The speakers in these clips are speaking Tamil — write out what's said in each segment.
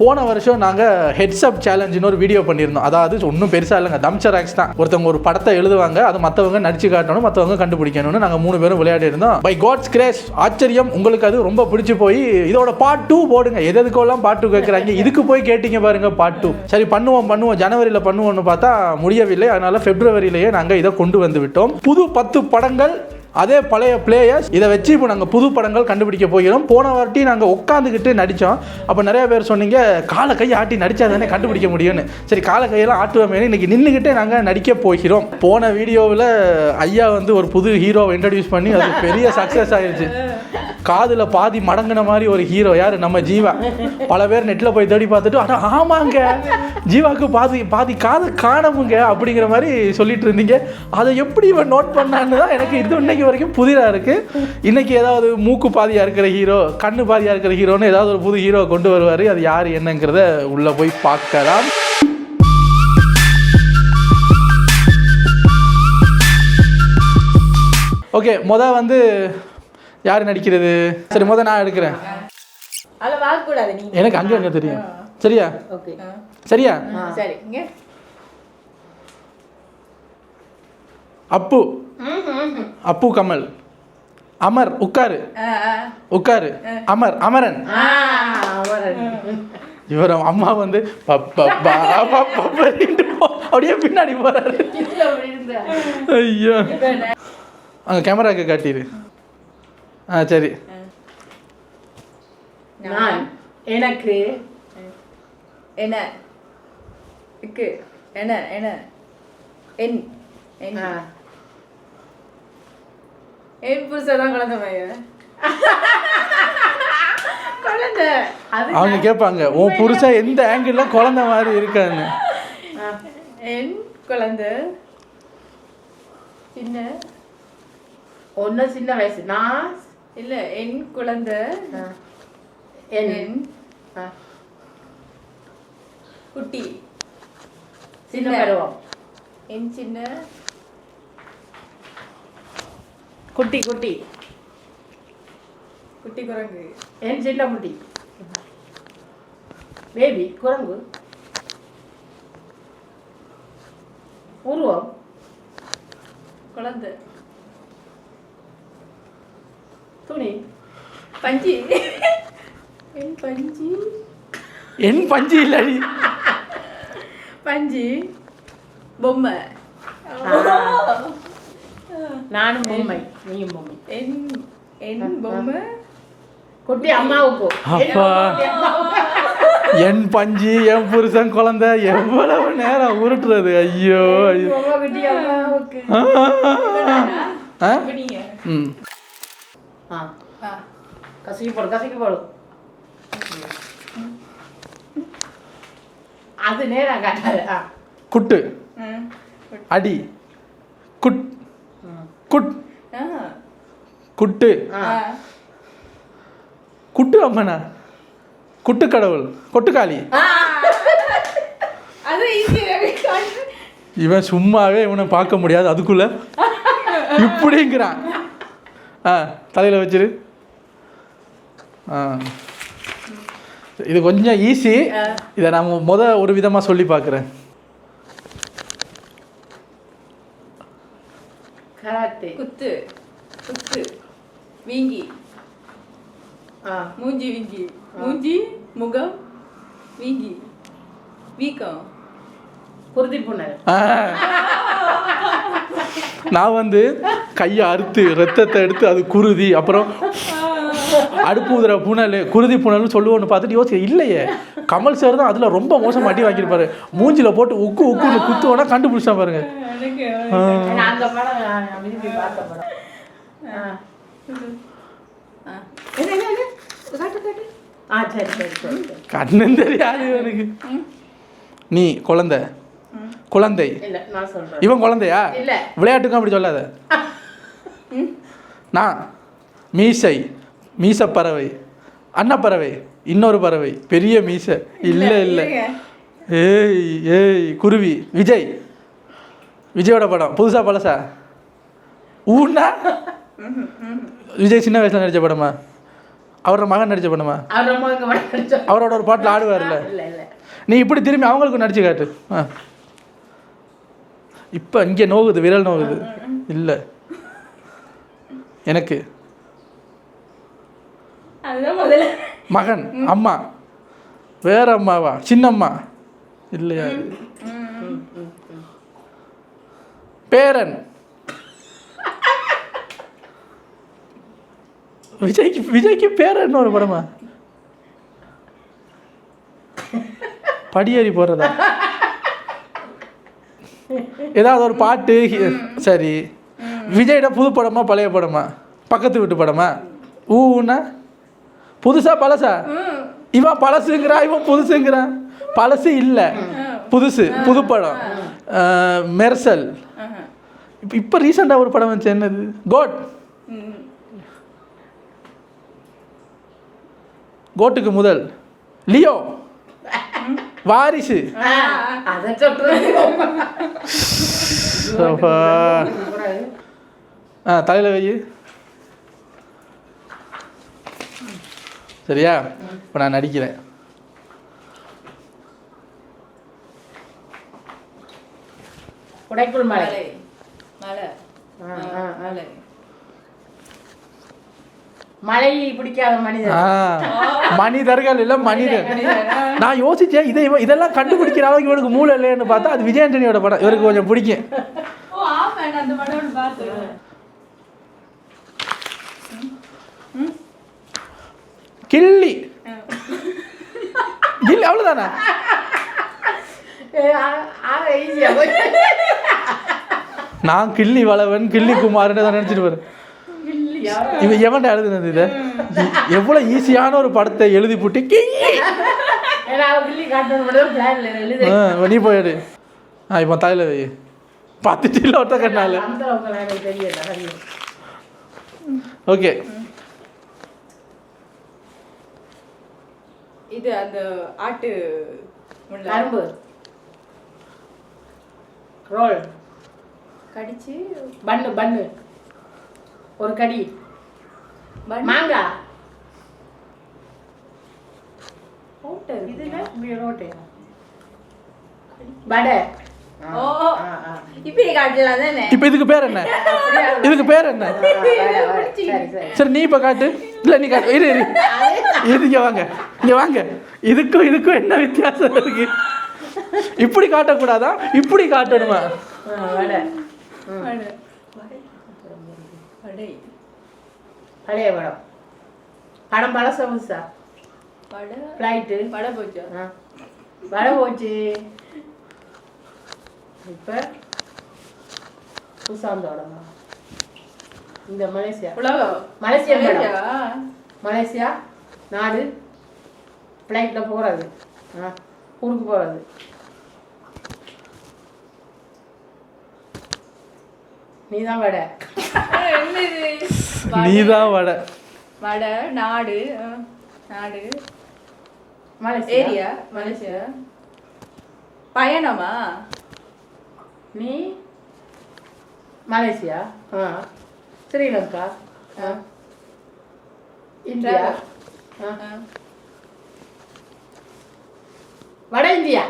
போன வருஷம் நாங்கள் ஹெட்ஸ்அப் சேலஞ்சுன்னு ஒரு வீடியோ பண்ணியிருந்தோம். அதாவது ஒன்றும் பெருசாக இல்லைங்க, தம்சராக்ஸ் தான். ஒருத்தவங்க ஒரு படத்தை எழுதுவாங்க, அது மற்றவங்க நடிச்சு காட்டணும், மற்றவங்க கண்டுபிடிக்கணும்னு நாங்கள் 3 பேரும் விளையாடி இருந்தோம். பை காட்ஸ் கிரேஸ் ஆச்சரியம் உங்களுக்கு அது ரொம்ப பிடிச்சி போய் இதோட பார்ட் 2 போடுங்க. எதுக்கெல்லாம் பார்ட் 2 கேட்குறாங்க, இதுக்கு போய் கேட்டிங்க பாருங்க பார்ட் 2. சரி பண்ணுவோம் ஜனவரியில் பண்ணுவோம்னு பார்த்தா முடியவில்லை. அதனால பிப்ரவரியிலேயே நாங்கள் இதை கொண்டு வந்து விட்டோம். புது 10 படங்கள், அதே பழைய பிளேயர்ஸ். இதை வச்சு இப்போ நாங்கள் புது படங்கள் கண்டுபிடிக்க போகிறோம். போன வாட்டி நாங்கள் உட்காந்துக்கிட்டு நடித்தோம். அப்போ நிறைய பேர் சொன்னீங்க காலை கையை ஆட்டி நடித்தா தானே கண்டுபிடிக்க முடியும்னு. சரி காலை கையெல்லாம் ஆட்டுவோமே, இன்றைக்கி நின்றுக்கிட்டே நாங்கள் நடிக்க போகிறோம். போன வீடியோவில் ஐயா வந்து ஒரு புது ஹீரோவை இன்ட்ரடியூஸ் பண்ணி அது பெரிய சக்ஸஸ் ஆகிடுச்சு. காதில் பாதி மடங்கின மாதிரி ஒரு ஹீரோ யார், நம்ம ஜீவா. பல பேர் நெட்டில் போய் தேடி பார்த்துட்டு ஆனால் ஆமாங்க ஜீவாவுக்கு பாதி காது காணமுங்க அப்படிங்கிற மாதிரி சொல்லிட்டு இருந்தீங்க. அதை எப்படி இவன் நோட் பண்ணான்னு தான் எனக்கு இது இன்னைக்கு வரைக்கும் புதிராக இருக்குது. இன்றைக்கி ஏதாவது மூக்கு பாதியாக இருக்கிற ஹீரோ, கண்ணு பாதியாக இருக்கிற ஹீரோன்னு ஏதாவது ஒரு புது ஹீரோ கொண்டு வருவார். அது யார் என்னங்கிறத உள்ளே போய் பார்க்கலாம். ஓகே, வந்து யார் நடிக்கிறது? சரி நான் எடுக்கிறேன். எனக்கு அங்கே தெரியும். சரியா? சரியா? அப்பு கமல். அமர் உட்காரு அமரன். இவர் அம்மா வந்து அப்படியே பின்னாடி போறாரு. ஐயோ, அங்க கேமராக்கு காட்டிடு. சரி. எனக்கு என்ன புருஷதான் குழந்தை. அவங்க கேட்பாங்க உன் புருஷன் எந்த ஆங்கிள் குழந்தை மாதிரி இருக்காங்க. என் குழந்தை சின்ன ஒன்னு சின்ன வயசு. நான் இல்ல என் குழந்தை என் குட்டி சின்ன பருவம். என் சின்ன குட்டி குரங்கு. என் சின்ன குட்டி பேபி குரங்கு. உருவம் குழந்தை. துணி பஞ்சி. என் பஞ்சி இல்லடி, பஞ்சி பொம்மை. நானும் பொம்மை, நீயும் பொம்மை. என் பொம்மை குட்டி அம்மாவுக்கு. அப்பா என் பஞ்சி என் புருஷன் குழந்தை எவ்வளவு நேரம் உருட்டுறது. ஐயோ கசக்கி போடு. அது நேரம் காட்டாது. குட்டு அடி குட் குட்டு குட்டு அம்மனா குட்டு கடவுள் கொட்டுக்காளி. இவன் சும்மாவே இவனை பார்க்க முடியாது, அதுக்குள்ள இப்படிங்கிறான். தலையில் வச்சிரு. இது கொஞ்சம் ஈஸி. இதை நான் ஒரு விதமாக சொல்லி பார்க்குறேன். குத்து வீங்கி மூஞ்சி வீங்கி மூஞ்சி முகம் வீங்கி வீக்கம் குருதி புனல். நான் கையை அறுத்து ரத்தத்தை எடுத்து அது குருதி, அப்புறம் அடுப்பு உதிர புனல், குருதி புனல்னு சொல்லுவோன்னு பார்த்துட்டு யோசிக்க இல்லையே. கமல் சார் தான் அதில் ரொம்ப மோசம் மாட்டி வாங்கியிருப்பாரு. மூஞ்சில போட்டு உக்குன்னு குத்துவோன்னா கண்டுபிடிச்சா பாருங்க. கண்ணன் தெரியாது எனக்கு. நீ குழந்தை இவன் குழந்தையா? விளையாட்டுக்கும் அப்படி சொல்லாத. நான் மீசப்பறவை, அன்னப்பறவை, இன்னொரு பறவை, பெரிய மீசை. இல்லை ஏய் குருவி. விஜயோட படம் புதுசா பழசா? ஊன்னா விஜய் சின்ன வயசுல நடிச்ச படமா? அவரோட மகன் நடிச்ச படமா? அவர் ரொம்ப இங்கே நடிச்சோம். அவரோட ஒரு பாட்டில் ஆடுவார்ல. இல்லை நீ இப்படி திரும்பி அவங்களுக்கும் நடிச்சு காட்டு. இப்போ இங்கே நோகுது, விரல் நோகுது. இல்லை எனக்கு அதுதான் முதல்ல மகன். அம்மா வேற அம்மாவா? சின்னம்மா இல்லையா? பேரன். விஜய்க்கு பேரன் ஒரு படமா? படியேறி போறதா? ஏதாவது ஒரு பாட்டு. சரி, விஜயோட புது படமா பழைய படமா? பக்கத்து வீட்டு படமா? ஊன்னா புதுசா பழசா? இவன் பழசுங்கிறான், இவன் புதுசுங்கிறான். பழசு இல்லை, புதுசு, புது படம். மெர்சல். இப்போ ரீசெண்டாக ஒரு படம் வந்துச்சு, என்னது? கோட். கோட்டுக்கு முதல் லியோ. வாரிசு. அதை சொல்றது தலையில் வை. சரியா? இப்போ நான் நடிக்கிறேன். உடைக்குள் மலை. மலை மலை மழை பிடிக்காத மனிதர். மனிதர்கள் இல்லை, மனிதன். நான் யோசிச்சேன் இதெல்லாம் கண்டுபிடிக்கிற அளவுக்கு இவனுக்கு மூளை இல்லைன்னு பார்த்தா அது விஜய் ஆண்டனியோட படம். இவருக்கு கொஞ்சம் பிடிக்கும். அந்த படம் பார்த்து கில்லி. கில்லி அவ்வளோதானே? நான் கில்லி வளவன், கில்லி குமார்னு தான் நினச்சிட்டு வரேன். இவன் எவன்டா எழுதுனது? இதை எவ்வளோ ஈஸியான ஒரு படத்தை எழுதி போட்டு நீ போயிடு. இப்போ தலையில் வை. பார்த்துட்டு இல்லை ஒருத்த கண்ணால. ஓகே, இது அந்த ஆட்டு கரும்பு ரோல் கடிச்சு பன்னு பன்னு ஒரு கடி மாங்காய். இதுல ரோட்டு வடை. ஓ இப்படி காட்டலாம் தானே. இப்போ இதுக்கு பேர் என்ன? இதுக்கு பேர் என்ன? சரி நீ இப்போ காட்டு. இல்லை நீ காட்டு. இரு இது இங்கே வாங்க, இங்கே வாங்க. இதுக்கும் என்ன வித்தியாசம் இருக்கு? இப்படி காட்டக்கூடாதா, இப்படி காட்டணுமா? வடை வடை வடை பழைய படம். படம் பழசா புதுசா? வடை ஃப்ளைட்டு வடை போச்சு. வடை போச்சு. இப்போ புதுசா வந்த படமா? இந்த மலேசியா உலகம் மலேசியா படம். மலேசியா நாடு. ஃப்ளைட்டில் போகிறது, ஊருக்கு போகிறது. நீதான் வடை. நீதான் வடை. வடை நாடு. நாடு மலேசியா. Area Malaysia. பயணமா? நீ மலேசியா. ஸ்ரீலங்கா. இந்தியா. வட இந்தியா.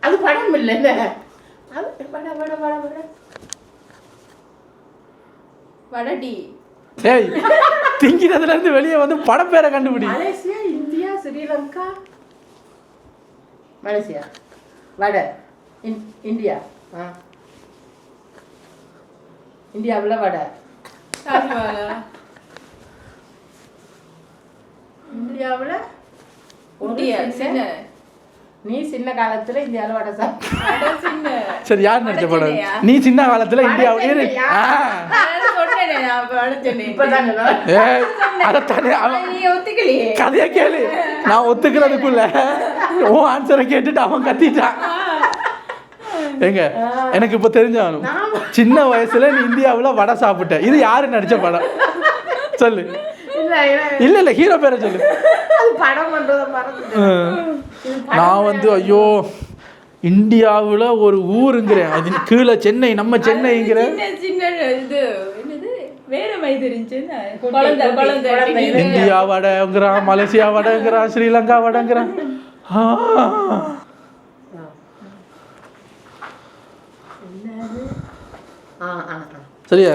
அது படம் இல்லை. அது வட வட வட வட வடடி. ஏய், திங்கிறதுல இருந்து வெளியே வந்து படம் பேரை கண்டுபிடி. Malaysia, India, Sri Lanka. மலேசியா வட. இந்தியா. இந்தியாவில் வட. இந்தியாவில் நீ சின்ன காலத்துல இந்தியாவில் வடை சாப்பிட்ட. சரி, யார் நடிச்ச படம்? நீ சின்ன காலத்துல இந்தியாவில் கதையா கேளு. நான் ஒத்துக்கிறதுக்குள்ள உன் ஆன்சரை கேட்டுட்டு அவன் கத்திட்டான். எங்க எனக்கு இப்ப தெரிஞ்சாலும் சின்ன வயசுல நீ இந்தியாவில் வடை சாப்பிட்ட. இது யாரு நடிச்ச படம் சொல்லு. இல்ல இல்ல ஹீரோ பேரை சொல்லு. படம் பண்றத மறந்து நான் வந்து ஐயோ இந்தியாவில் ஒரு ஊருங்கிறேன். அது கீழே சென்னை, நம்ம சென்னைங்கிற சின்ன இது என்னது வேற மாதிரி தெரிஞ்சுன்னா குட்டி, குழந்தை குட்டி, குழந்தை குழந்தை. இந்தியா வடங்கிறான், மலேசியா வடங்கிறான், ஸ்ரீலங்கா வடங்கிறான். ஆ. என்னது? ஆ ஆ ஆ. சரியா?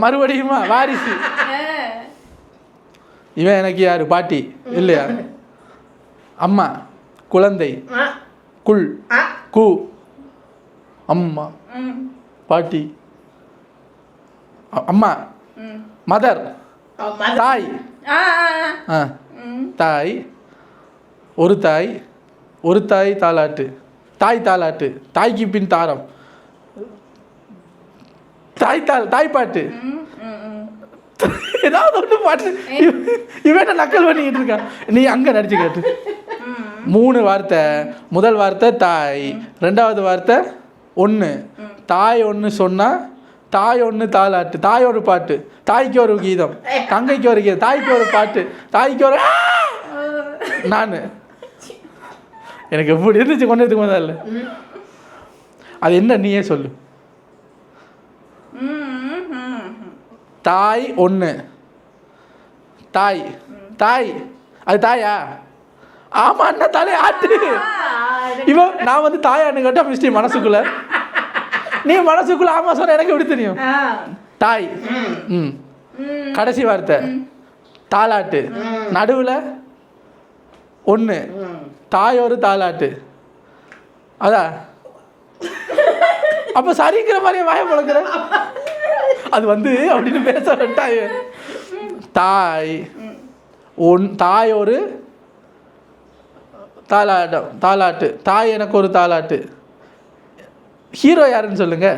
மறுபடியுமா வாரிசு. இவன் எனக்கு யாரு? பாட்டி இல்லையா? அம்மா, குழந்தை, ஆ குள், ஆ கு, அம்மா, பாட்டி, அம்மா, மதர், தாய், ஆ தாய், ஒரு தாய், ஒரு தாய் தாலாட்டு, தாய் தாலாட்டு, தாய்க்கு பின் தாரம், தாய்ப்பாட்டு, ஏதாவது ஒன்று பாட்டு. இவன் நக்கல் பண்ணிக்கிட்டு இருக்கான். நீ அங்கே நடிச்சு கேட்டு 3 வார்த்தை. முதல் வார்த்தை தாய், 2வது வார்த்தை ஒன்று. தாய் ஒன்று சொன்னால் தாய் ஒன்று தாலாட்டு, தாய் ஒரு பாட்டு, தாய்க்கு ஒரு கீதம், தங்கைக்கு ஒரு கீதம், தாய்க்கு ஒரு பாட்டு, தாய்க்கு ஒரு நான் எனக்கு எப்படி இருந்துச்சு கொண்டு எடுத்துக்கு முதல்ல. அது என்ன நீயே சொல்லு. தாய் ஒன்று, தாய் தாய் அது தாயா? ஆமா அண்ணா தலை ஆட்டு. இவன் நான் வந்து தாயான்னு கேட்டா மிஸ்டி மனசுக்குள்ள, நீ மனசுக்குள்ள ஆமா சொன்ன எனக்கு எப்படி தெரியும்? தாய். கடைசி வார்த்தை தாலாட்டு, நடுவில் ஒன்று, தாய் ஒரு தாலாட்டு. அதான் அப்போ சரிங்கிற மாதிரியே வாய பழக்கிற. அது வந்து அப்படின்னு பேச விட்டாய். தாய் தாய் ஒரு தாலாட்டு, தாய் எனக்கு ஒரு தாலாட்டு. ஹீரோ யாருன்னு சொல்லுங்க.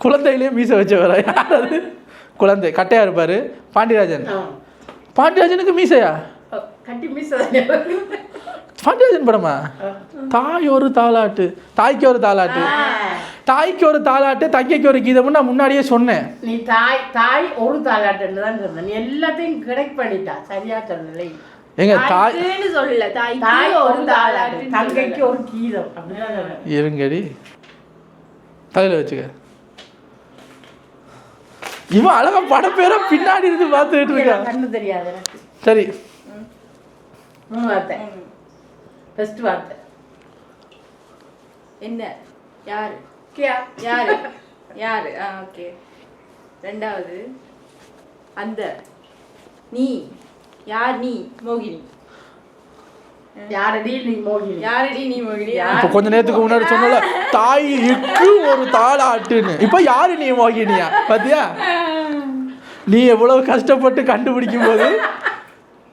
குழந்தையிலே மீச வச்சவரா யார் அது? குழந்தை கட்டையா இருப்பாரு. பாண்டியராஜன். பாண்டியராஜனுக்கு மீசையா? கட்டி மிஸ். பாண்டியராஜன் படமா? தாய் ஒரு தாலாட்டு, தாய்க்கு ஒரு தாலாட்டு, தாய்க்கு ஒரு தாலாட்டு, தங்கைக்கு ஒரு கீதம்னு நான் முன்னாடியே சொன்னேன். நீ தாய் தாய் ஒரு தாலாட்டுன்னு தான் சொன்ன. நீ எல்லாத்தையும் கரெக்ட் பண்ணிட்டா. சரியா சொல்லலை. எங்க தாய் சொல்லல. தாய் ஒரு தாலாட்டு, தங்கைக்கு ஒரு கீதம் அப்படிதான் சொன்னேன். இருங்கடி தலையில வச்சுக்க. இவன் அழகா படம் பேர பின்னாடி இருந்து பார்த்துட்டு இருக்கான். கண்ணு தெரியாது எனக்கு. சரி 3 வார்த்தை. ஃபர்ஸ்ட் வார்த்தை என்ன? யாரு? கியா? யாரு? யாரு? ஓகே. 2வது அந்த, நீ யார்? நீ மோகினி. யாரடி நீ மோகினி? யாரடி நீ மோகினி? இப்ப கொஞ்ச நேரத்துக்கு முன்னாடி சொன்னல தாய்க்கு ஒரு தாலாட்டுன்னு. இப்ப யாரு நீ மோகினியா? பாத்தியா? நீ எவ்வளவு கஷ்டப்பட்டு கண்டுபிடிக்கும் போது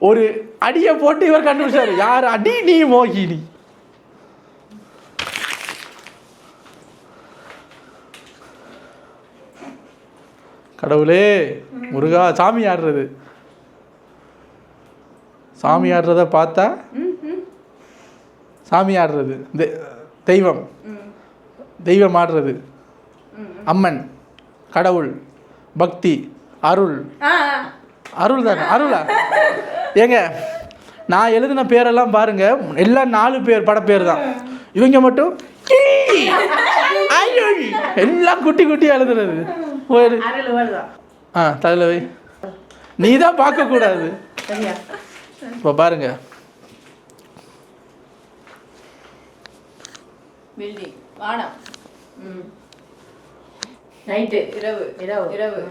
ஒரு அடியை போட்டு இவர் கண்டுபிடிச்சாரு. யார் அடி? நீ மோகினி. கடவுளே முருகா. சாமி ஆடுறது, சாமி ஆடுறத பார்த்தா, சாமி ஆடுறது தெய்வம், தெய்வம் ஆடுறது, அம்மன், கடவுள், பக்தி, அருள். அருள் தானே? அருளா? ஏங்க நான் எழுதின பேரெல்லாம் பாருங்க, எல்லாம் 4 பேர் படப்பேர் தான். இவங்க மட்டும் எல்லாம் குட்டி குட்டி எழுதுறது. தலையில வை. நீ தான் பார்க்க கூடாது. இப்போ பாருங்க. பில்டிங், வானம், நைட்டு, இரவு, இரவு, இரவு.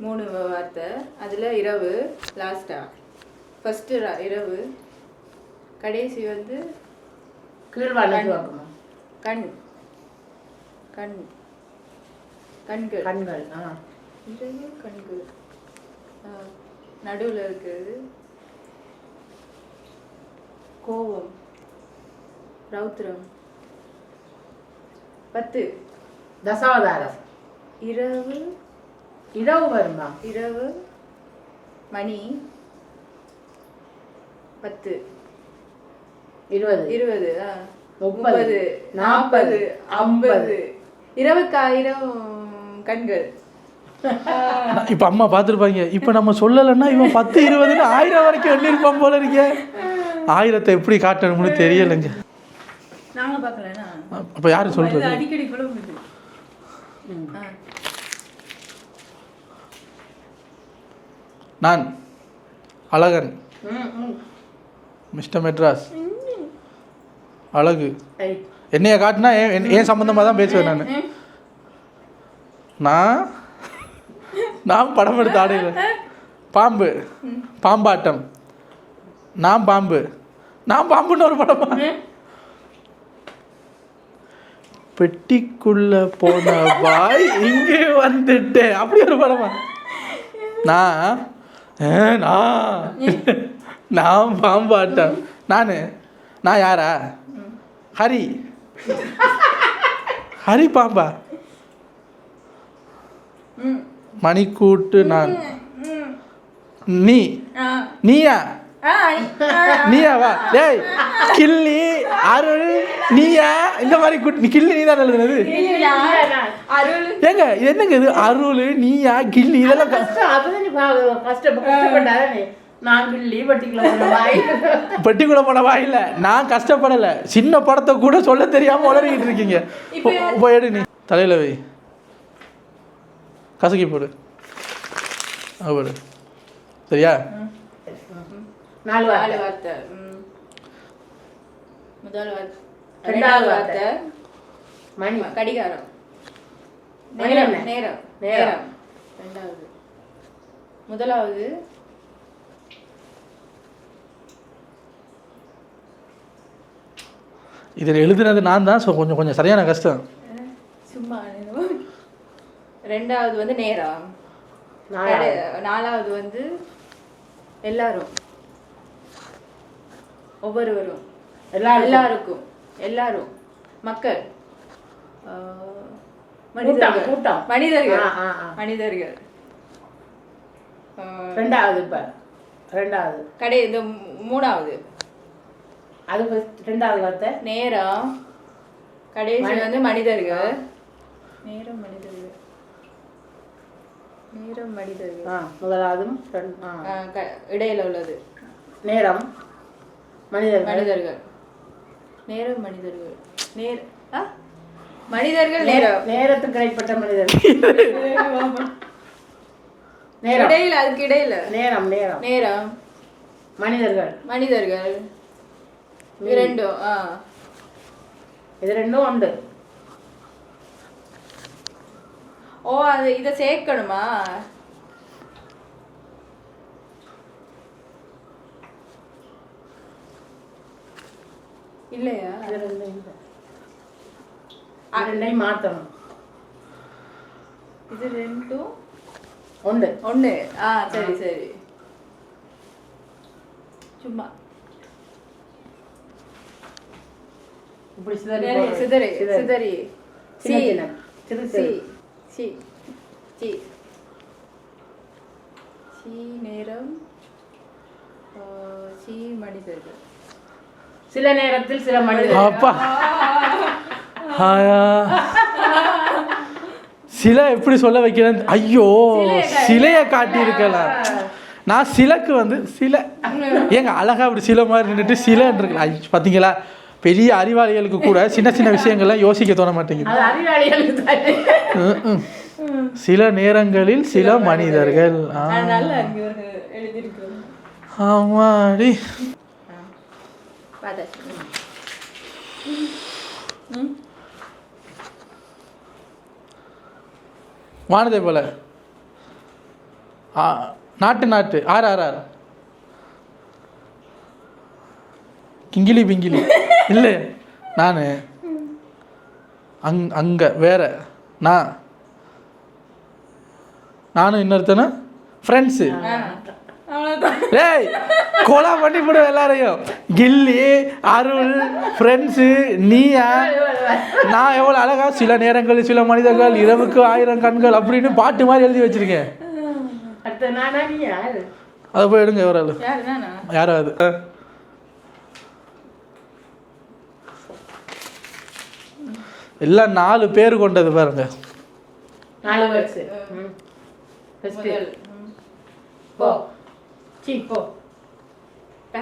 3 வார்த்தை. அதில் இரவு லாஸ்டா. ஃபஸ்ட்டு இரவு, கடைசி வந்து கீழ்வானம், கண், கண், கண்கள், கண்கள். இரவு கண்கள். நடுவில் இருக்கிறது கோபம், ரௌத்ரம். 10 தசாவதாரம். இரவு, இரவு வருமா? இரவு மணி 10, 20, 20, 30, 40, 40, 50. 20,000 கண்கள். இப்போ அம்மா பார்த்துருப்பாங்க. இப்போ நம்ம சொல்லலைன்னா இவன் 10, 20, 1000 வரைக்கும் எண்ணிருப்பான் போல இருக்க. 1000 எப்படி காட்டணும்னு தெரியலைங்க. நாங்க பார்க்கலனா அப்போ யாரு சொல்றது? அடிக்கடி கூட முடியுது. நான் அழகன், ம் மிஸ்டர் மெட்ராஸ், அழகு. ஐ என்னைய காட்டினா ஏன் சம்மந்தமாக தான் பேசுவேன். நான் படம் எடுத்த ஆடையில் பாம்பு, பாம்பாட்டம், நான் பாம்புன்னு ஒரு படமா? பெட்டிக்குள்ள போன பாய் இங்கே வந்துட்டேன், அப்படி ஒரு படமா? நான் பாம்பாட்டம். நான் யாரா? ஹரி பாம்பா? மணிக்கூட்டு நான். நீயா வா டேய். கிள்ளி, அருள், நீயா, இந்த மாதிரி கிள்ளி நீ தான் எழுதுனது. ஏங்க இது என்னங்க இது? அருள், நீயா, கிள்ளி இதெல்லாம் கஷ்டம். அப்பதான் நீ கஷ்டப்பட்டாதானே. நான் கிள்ளி பெட்டிக்குள்ள போன வாயில நான் கஷ்டப்படலை. சின்ன படத்தை கூட சொல்ல தெரியாம உளறிக்கிட்டு இருக்கீங்க. போயிடு நீ தலையில வை, கசக்கி போடு, போடு. சரியா? 4 வார்த்தை. முதல் வார்த்தை, ரெண்டாவது வார்த்தை மணி, கடிகாரம், நேரம், நேரம், நேரம். ரெண்டாவது. முதலாவது இதில் எழுதுனது நான் தான். ஸோ கொஞ்சம் சரியான கஷ்டம். சும்மா. ரெண்டாவது வந்து நேரம். நாலாவது வந்து எல்லாரும், ஒவ்வொருவரும், எல்லாருக்கும், எல்லாரும், மக்கள், கூட்டம், மனிதர்கள், மனிதர்கள். ரெண்டாவது. இப்ப ரெண்டாவது இந்த மூணாவது. அது ரெண்டாவது வார்த்தை நேரம். கடைசி வந்து மனிதர்கள். நேரம், மனிதர்கள், நேரம், மனிதர்கள். முதலாவதும் இடையில உள்ளது நேரம், மனிதர்கள், மனிதர்கள், நேரம், மனிதர்கள், மனிதர்கள், நேரம், நேரத்துக்கு இடைப்பட்ட மனிதர்கள். இடையில, அதுக்கு இடையில நேரம், நேரம், நேரம், மனிதர்கள், மனிதர்கள். இது ரெண்டும். இது ரெண்டும் உண்டு. ஓ, அது இதை சேர்க்கணுமா? இல்லையா? ரெண்டையும் மாற்றணும். இது ரெண்டும் ஒன்று. சரி சரி. சும்மா இப்படி சிதறி சிதறி சிதறி. சி சி சி சி நேரம். சி மனிதர்கள். சில நேரத்தில் சில மனிதர்கள். அப்பா சிலை எப்படி சொல்ல வைக்கிறேன்? ஐயோ, சிலையை காட்டியிருக்கலாம். நான் சிலைக்கு வந்து சிலை ஏங்க அழகா அப்படி சிலை மாதிரி நின்றுட்டு சிலைன்னு இருக்கு. பார்த்தீங்களா, பெரிய அறிவாளிகளுக்கு கூட சின்ன சின்ன விஷயங்கள்லாம் யோசிக்க தோண மாட்டேங்குது. சில நேரங்களில் சில மனிதர்கள். ஆமாடி. வானதை போல. நாட்டு RRR. கிங்கிலி பிங்கிலி இல்லை. நான் அங்க வேற. நானும் இன்னொருத்தனா ஃப்ரெண்ட்ஸு. ஏய், கொலா பண்ணி போடுவேன் எல்லாரையும். கில்லி, அருள், ஃப்ரெண்ட்ஸு, நீயா, நான் எவ்வளோ அழகா சில நேரங்களில் சில மனிதர்கள், இரவுக்கு 1000 கண்கள் அப்படின்னு பாட்டு மாதிரி எழுதி வச்சிருக்கேன். அதை போய் எடுங்க. எவரால் யாராவது எல்லாம் 4 பேர் கொண்டது பாருங்க. ஃபர்ஸ்ட் முதல் போ சீ போ ப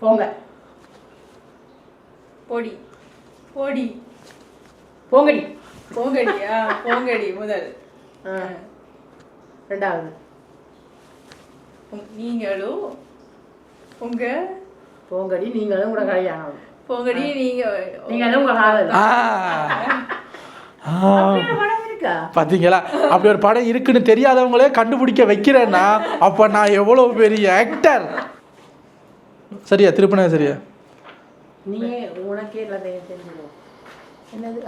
போங்க பொடி பொடி போங்கடி போங்கடியா போங்கடி முதல் ரெண்டாவது நீங்களும் உங்க போங்கடி நீங்களும் கூட கல்யாணம் போங்கடி நீங்களும் உங்க காதல் படம் இருக்கா பார்த்தீங்களா அப்படி ஒரு படம் இருக்குன்னு தெரியாதவங்களே கண்டுபிடிக்க வைக்கிறேன்னா அப்போ நான் எவ்வளோ பெரிய ஆக்டர். சரியா திருப்பினா சரியா? நீ உனக்கே எல்லாத்தையும் தெரிஞ்சிடும். என்னது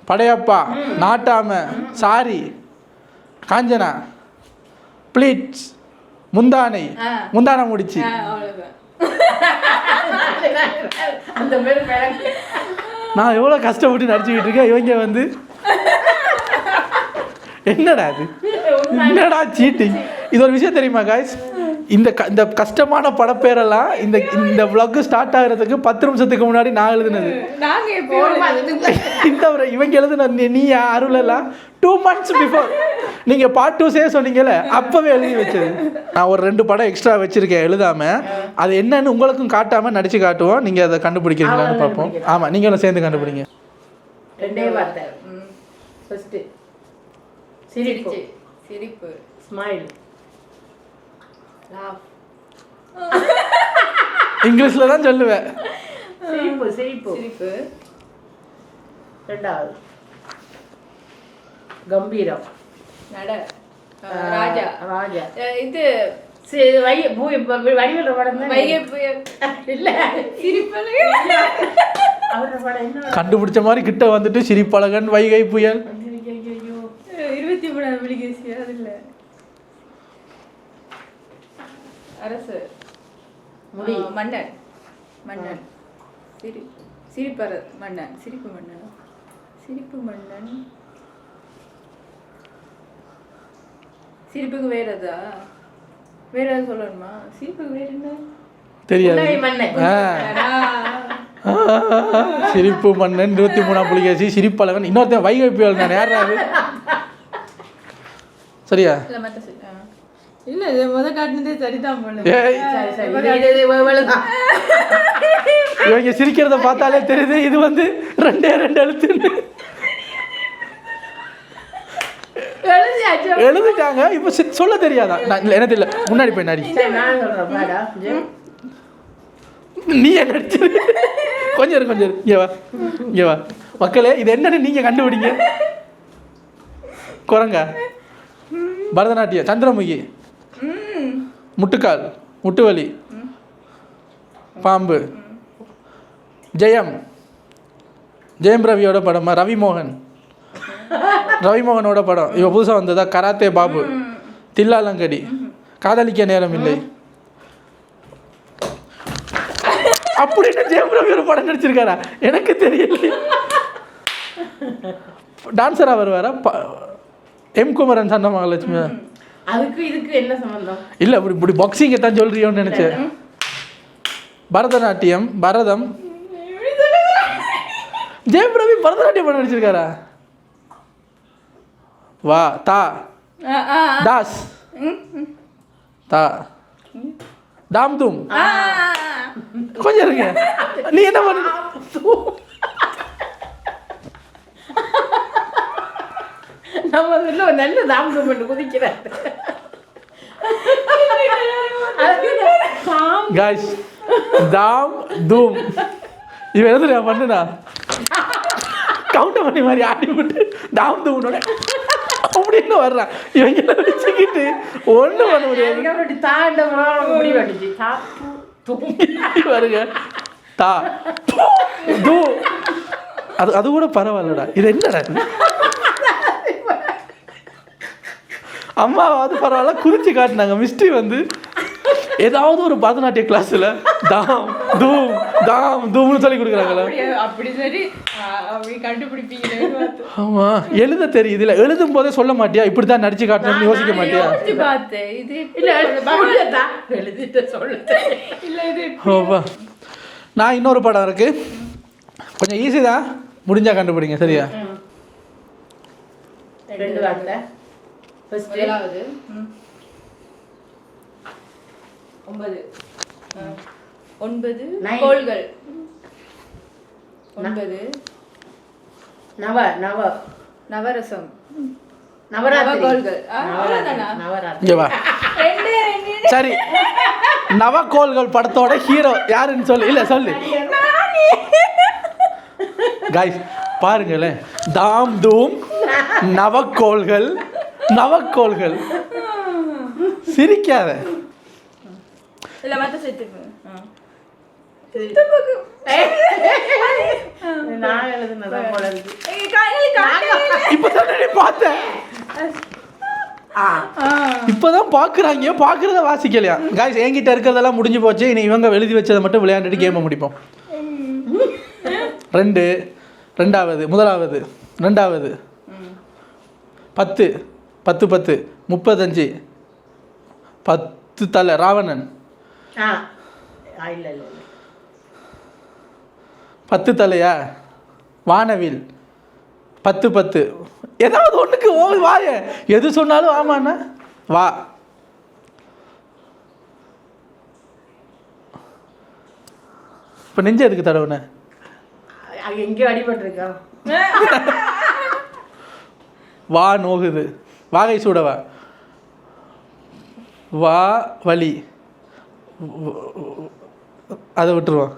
படையப்பா, நாட்டாம, சாரி, காஞ்சனா, ப்ளீட்ஸ், முந்தானை, முந்தானை முடிச்சு. அந்த பேர் நான் எவ்வளோ கஷ்டப்பட்டு நடிச்சுக்கிட்டு இருக்கேன், இவங்க வந்து என்னடா இது, என்னடா சீட்டிங். இது ஒரு விஷயம் தெரியுமா காய்ஸ், இந்த கஷ்டமான படப்பேரெல்லாம் இந்த vlog ஸ்டார்ட் ஆகிறதுக்கு 10 நிமிஷத்துக்கு முன்னாடி நான் எழுதுனது. இவங்க எழுதுன நீ அருள் எல்லாம் 2 months பிஃபோர் நீங்கள் பார்ட் 2 சொன்னீங்கல்ல அப்போவே எழுதி வச்சது. நான் ஒரு 2 படம் எக்ஸ்ட்ரா வச்சுருக்கேன் எழுதாமல். அது என்னன்னு உங்களுக்கும் காட்டாமல் நடிச்சு காட்டுவோம், நீங்கள் அதை கண்டுபிடிக்கிறீங்களான்னு பார்ப்போம். ஆமாம், நீங்களும் சேர்ந்து கண்டுபிடிங்க. ரெண்டே வார்த்தை. ஃபர்ஸ்ட் சிரிப்பு சிரிப்பு ஸ்மைல் லாஃப் இங்கிலீஷில் தான் சொல்லுவேன். சிரிப்பு சிரிப்பு சிரிப்பு ரெண்டாவது கம்பீரம் நட ராஜா ராஜா இது வடிவேல் படம் தான். வைகை புயல் இல்ல சிரிப்பலை அவரோட படம் என்ன கண்டுபிடிச்ச மாதிரி கிட்ட வந்துட்டு சிரிப்பழகன், வைகை புயல். 23ஆம் விழிகேசி அது இல்ல அரசு முடி மன்னன் மன்னன் சிரிப்பர மன்னன் சிரிப்பு மன்னன் சிரிப்பு மன்னன் சிரிப்புக்கு வேற எதா வேற எதாவது சொல்லணுமா? சிரிப்புக்கு வேற என்ன தெரியாது. மன்னன் சிரிப்பு மன்னன், 23ஆம் புலிகேசி, சிரிப்பழகன், இன்னொருத்தன் வைகை புயல். நான் யாராவது சரியா? இல்ல மத்த இல்ல இது முத காட்டினதே சரிதான் போல. இவங்க சிரிக்கிறத பார்த்தாலே தெரியுது இது வந்து 2 எழுத்து எழுதிட்டாங்க. இப்போ சொல்ல தெரியாதா? என்ன தெரியல, முன்னாடி போய் நடி. நீ என்ன நடிச்சு கொஞ்சம் இரு இங்கே வா மக்களே, இது என்னன்னு நீங்க கண்டுபிடிங்க. குரங்கா, பரதநாட்டியம், சந்திரமுகி, முட்டுக்கால், முட்டுவலி, பாம்பு, ஜெயம் ரவியோட படமா? ரவிமோகனோட படம் இவ புதுசாக வந்ததா? கராத்தே பாபு, தில்லாலங்கடி, காதலிக்க நேரம் இல்லை. அப்படின்னு ஜெயம் ரவி ஒரு படம் நடிச்சிருக்காரா? எனக்கு தெரியல. டான்ஸரா வருவாரா? எம் குமரன், சன்ன மகாலட்சுமி. அதுக்கு இதுக்கு என்ன சம்பந்தம்? இல்லை, இப்படி பாக்ஸிங்கை தான் சொல்றியோன்னு நினைச்சேன். பரதநாட்டியம், பரதம். ஜெயம் ரவி பரதநாட்டியம் படம் நடிச்சிருக்காரா? வா தா தாஸ் தா தாம் தூம். கொஞ்சம் இருங்க, நீ என்ன பண்ண? நம்ம வீட்டில் ஒரு நல்ல தாம் தூம் பண்ணி குதிக்கிறார். காய்ஸ், தாம் தூம் இவன் எதுல பண்ணுனா கவுண்டர் பண்ணி மாதிரி ஆடி விட்டு தாம் தூம்னோட அப்படின்னு வர்றான். இவங்க வச்சுக்கிட்டு ஒன்றும் பண்ண முடியாது. வருங்க தா தூ, அது கூட பரவாயில்லடா. இது என்னடா? அம்மாவாவது பரவாயில்ல குறிச்சு காட்டினாங்க. மிஸ்ட்ரி வந்து ஏதாவது ஒரு பரதநாட்டிய கிளாஸில் தாம் தூம் தாம் தூம்னு சொல்லி கொடுக்குறாங்களா? அப்படி சரி அப்படி கண்டுபிடிப்பீங்க. ஆமாம், எழுத தெரியுது. இல்லை எழுதும் போதே சொல்ல மாட்டியா இப்படி தான் நடிச்சு காட்டணும்னு யோசிக்க மாட்டியா? பார்த்தேன் இது ஓப்பா. நான் இன்னொரு படம் இருக்கு கொஞ்சம் ஈஸி தான், முடிஞ்சா கண்டுபிடிங்க. சரியா? 2 வார்த்தை. ஃபர்ஸ்ட் முதலாவது 9 Nine. கோள்கள். 9 நவரசம். நவராத்திரி. நவகோள்கள். அவ்வளவுதானா? நவராத்திரி. இங்கே வா. 2 சரி, நவக்கோள்கள் படத்தோட ஹீரோ யாருன்னு சொல்லு. இல்லை சொல்லு காய்ஸ், பாருங்களேன். தாம் தூம் நவக்கோள்கள். நவக்கோள்கள் சிரிக்காத. இல்ல மத்த சேர்த்து. நான் எழுதுனதான் போல இருக்கு. இப்பதான் பார்த்தேன். இப்பதான் பாக்குறாங்க, பாக்குறத வாசிக்கலையா காய்ஸ்? என்கிட்ட இருக்கிறதெல்லாம் முடிஞ்சு போச்சு. இனி இவங்க எழுதி வச்சதை மட்டும் விளையாண்டுட்டு கேமை முடிப்போம். 2 ரெண்டாவது, முதலாவது, ரெண்டாவது, 10 10 10 35 10 தலை ராவணன். இல்ல 10 தலையா வானவில். 10 10 ஏதாவது ஒண்ணுக்கு வாய எது சொன்னாலும் ஆமாண்ணா வா. இப்ப நெஞ்ச எதுக்கு தடவுன? எங்கேயோ அடிபட்டிருக்கா. வா நோகுது. வாகை சூடவா. வா வலி. அதை விட்டுருவோம்.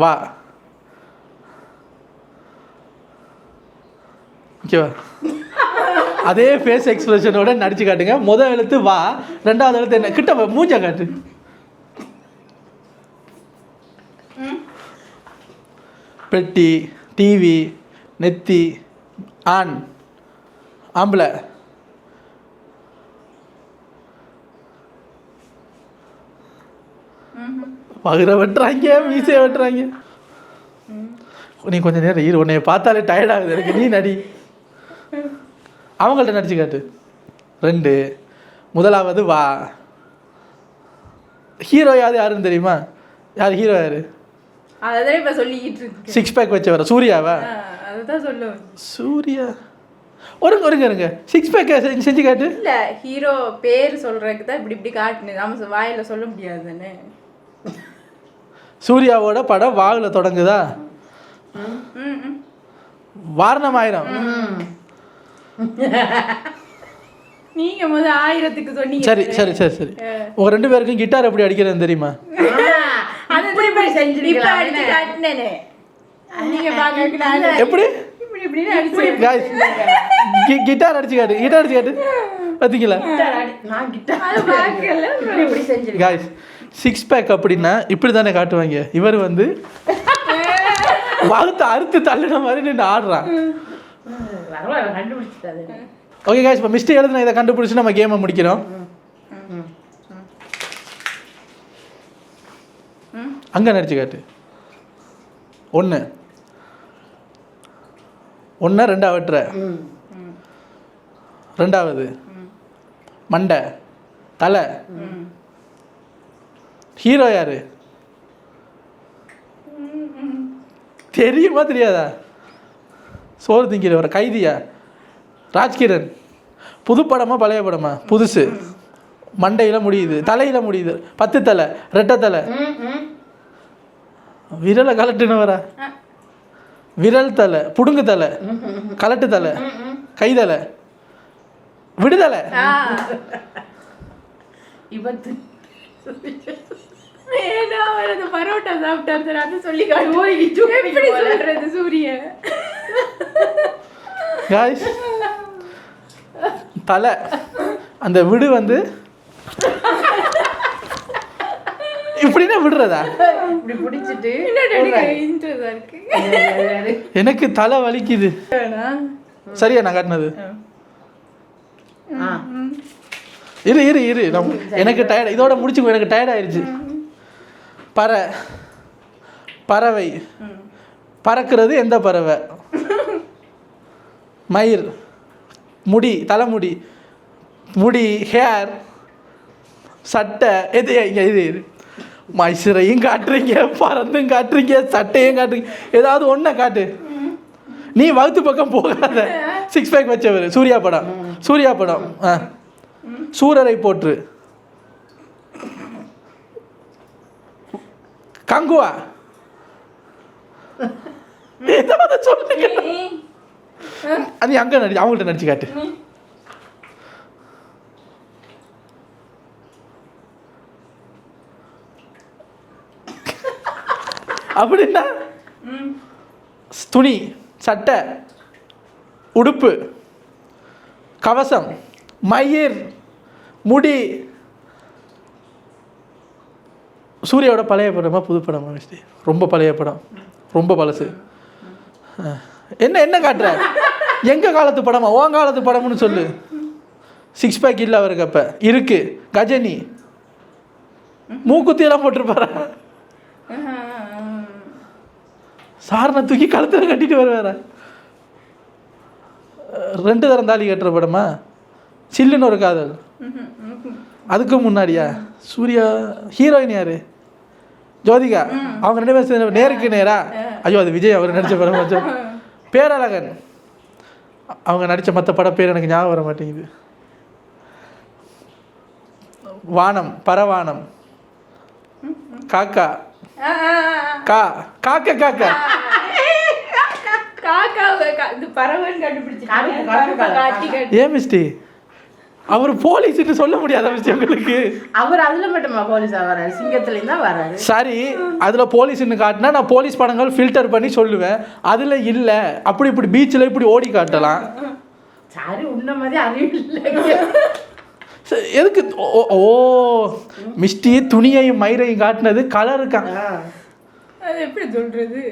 வா. ஓகேவா? அதே ஃபேஸ் எக்ஸ்பிரஷனோட நடிச்சு காட்டுங்க. முதல் எழுத்து வா, ரெண்டாவது எழுத்து என்ன? கிட்ட மூஞ்ச காட்டு. பெட்டி, டிவி, நெத்தி, ஆண், ஆம்பளை, பகிர வெட்டுறாங்க, மீசையை வெட்டுறாங்க. நீ கொஞ்சம் நேரம் இரு, உன்னைய பார்த்தாலே டயர்ட் ஆகுது எனக்கு. நீ நடி, அவங்கள்ட்ட நடிச்சு காட்டு. 2 முதலாவது வா. ஹீரோ யாருன்னு தெரியுமா? யார் ஹீரோ? யாரு? அதான் இப்ப சொல்லிக்கிட்டு இருக்கு. 6 பேக் வச்சவர சூர்யாவா? அதுதான் சொல்லுவேன். சூர்யா. ஒருங்க 6 பேக் செஞ்சு காட்டு. இல்ல ஹீரோ பேர் சொல்றதுக்கு தான் இப்படி காட்டுனது. நம்ம வாயில சொல்ல முடியாது தானே. சூர்யாவோட படம் வாகுல தொடங்குதா? வாரணமாயிரம். நீங்க முதல்ல 1000க்கு சொன்னீங்க. சரி சரி சரி சரி. உங்க 2 பேருக்கும் கிட்டார் எப்படி அடிக்கிறதுன்னு தெரியுமா? எப்படி கிட்டார் அடிச்சு காட்டு. கிட்டார் அடிச்சு காட்டு. பார்த்தீங்களா காய்ஸ்? 6 பேக் அப்படின்னா இப்படி தானே காட்டுவாங்க. இவர் வந்து வகுத்து அறுத்து தள்ளின மாதிரி நின்று ஆடுறான். ஓகே காய்ஸ், இப்போ மிஸ்டேக் எழுதுனா இதை கண்டுபிடிச்சி நம்ம கேமை முடிக்கிறோம். அங்கே நடிச்சு காட்டு. 1 2 வெட்டுற. ரெண்டாவது மண்டை, தலை. ஹீரோ யாரு தெரியுமா தெரியாதா? சோறு திங்கிறவர. கைதியா? ராஜ்கிரண். புது படமா பழைய படமா? புதுசு. மண்டையில் முடியுது, தலையில் முடியுது. 10 தலை, 2 தலை. விரலை கலட்டுனவரா? விரல் தலை, புடுங்கு தலை, கலட்டு தலை, கை தலை, விடுதலை. பரோட்டா சாப்பிட்டாரு அது சொல்லி காட்டு. சூரியன் காய்ஸ், தலை அந்த விடு வந்து இப்படின்னா விடுறதா? இப்படி பிடிச்சிட்டு எனக்கு தலை வலிக்குது. சரியா நான் காட்டினது? இரு இரு இரு எனக்கு டயர்ட். இதோட முடிச்சுக்கோ, எனக்கு டயர்ட் ஆயிடுச்சு. பறவை. பறக்கிறது எந்த பறவை? மயில். முடி, தலைமுடி, முடி, ஹேர், சட்டை. இது மைசூரையும் காட்டுறீங்க, பறந்தும் காட்டுறீங்க, சட்டையும் காட்டுறீங்க, ஏதாவது ஒன்றை காட்டு. நீ வகுத்து பக்கம் போகாத. 6 பேக் வச்சவர் சூர்யா படம். சூர்யா படம் சூரரை போற்று. கங்குவா ஏதாவது சொல்லுங்க. அது அங்கே நடிச்சு அவங்கள்ட்ட நடிச்சு காட்டு. அப்படின்னா துணி, சட்டை, உடுப்பு, கவசம், மயிர், முடி. சூர்யாவோட பழைய படமா புது படமா மிஸ்டி? ரொம்ப பழைய படம், ரொம்ப பழசு. என்ன காட்டுற? எங்கள் காலத்து படமா உன் காலத்து படம்னு சொல்லு. 6 பேக் இல்லை அவருக்கு. அப்போ இருக்கு. கஜனி மூக்குத்தியெல்லாம் போட்டிருப்பாரா? சாரணை தூக்கி கழுத்தில் கட்டிட்டு வருவார. 2 தரம் தாலி கட்டுற படமா? சில்லுன்னு ஒரு காதல். அதுக்கு முன்னாடியா? சூர்யா ஹீரோயின் யாரு? ஜோதிகா. அவங்க 2 பேரும் நேருக்கு நேரா. ஐயோ அது விஜய் அவர் நடித்த படம் கொஞ்சம். பேரழகன் அவங்க நடித்த மற்ற படம் பேர் எனக்கு ஞாபகம் வர மாட்டேங்குது. வானம், பரவானம், காக்கா, காக்கா காக்கா ஏன் மிஸ்டி? அவர் போலீஸ்ன்னு சொல்ல முடியாத மிஸ்டி உங்களுக்கு? அவர் அதுல மட்டுமா போலீஸா வராரு? சிங்கத்துலேயும் தான் வராரு. சரி, அதுல போலீஸ்ன்னு காட்டினா நான் போலீஸ் படங்கள் ஃபில்டர் பண்ணி சொல்லுவேன். அதுல இல்லை. அப்படி இப்படி பீச்சில் இப்படி ஓடி காட்டலாம். சரி, உன்ன மாதிரி அறிவில்லை. எதுக்கு? ஓ மிஸ்டி துணியையும் மயிரையும் காட்டினது கலர் இருக்கா? அது எப்படி சொல்றது?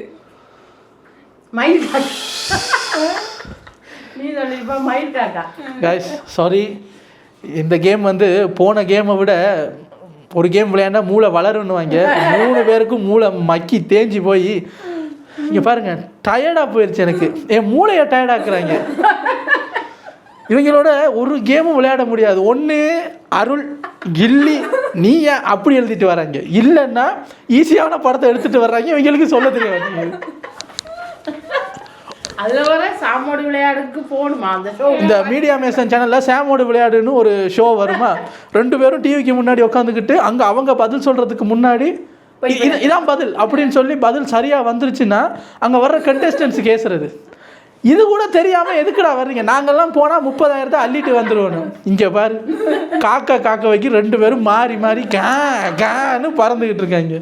மயில் காக்கா. நீ சொல்லிப்பா மயில் காக்கா. கைஸ் சாரி, இந்த கேம் வந்து போன கேமை விட ஒரு கேம் விளையாண்டா மூளை வளருன்னுவாங்க. 3 பேருக்கும் மூளை மக்கி தேஞ்சி போய் இங்கே பாருங்க டயர்டாக போயிடுச்சு எனக்கு. என் மூளையை டயர்டாக்குறாங்க. இவங்களோட ஒரு கேமும் விளையாட முடியாது. ஒன்று அருள், கில்லி, நீ ஏன் அப்படி எழுதிட்டு வராங்க, இல்லைன்னா ஈஸியான படத்தை எடுத்துகிட்டு வர்றாங்க. இவங்களுக்கு சொல்ல தெரியாது. அதில் வர சாமோடு விளையாடுக்கு போகணுமா அந்த ஷோ? இந்த மீடியா மேசன் சேனலில் சாமோடு விளையாடுன்னு ஒரு ஷோ வருமா? 2 பேரும் டிவிக்கு முன்னாடி உட்காந்துக்கிட்டு அங்கே அவங்க பதில் சொல்கிறதுக்கு முன்னாடி இதான் பதில் அப்படின்னு சொல்லி பதில் சரியாக வந்துருச்சுன்னா அங்கே வர்ற கண்டெஸ்டன்ஸ் கேசுறது. இது கூட தெரியாமல் எதுக்குடா வர்றீங்க? நாங்கள்லாம் போனால் 30,000 அள்ளிட்டு வந்துடுவோம். இங்கே பாரு காக்கா வைக்க 2 பேரும் மாறி மாறி கான்னு பறந்துக்கிட்டு இருக்காங்க.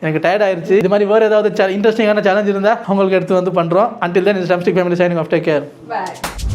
எனக்கு டயர்ட் ஆயிடுச்சு. இது மாதிரி வேறு ஏதாவது இன்ட்ரெஸ்டிங்கான சேலஞ்ச் இருந்தால் அவங்களுக்கு எடுத்து வந்து பண்ணுறோம். Until then is time stick family signing off. Take care. Bye.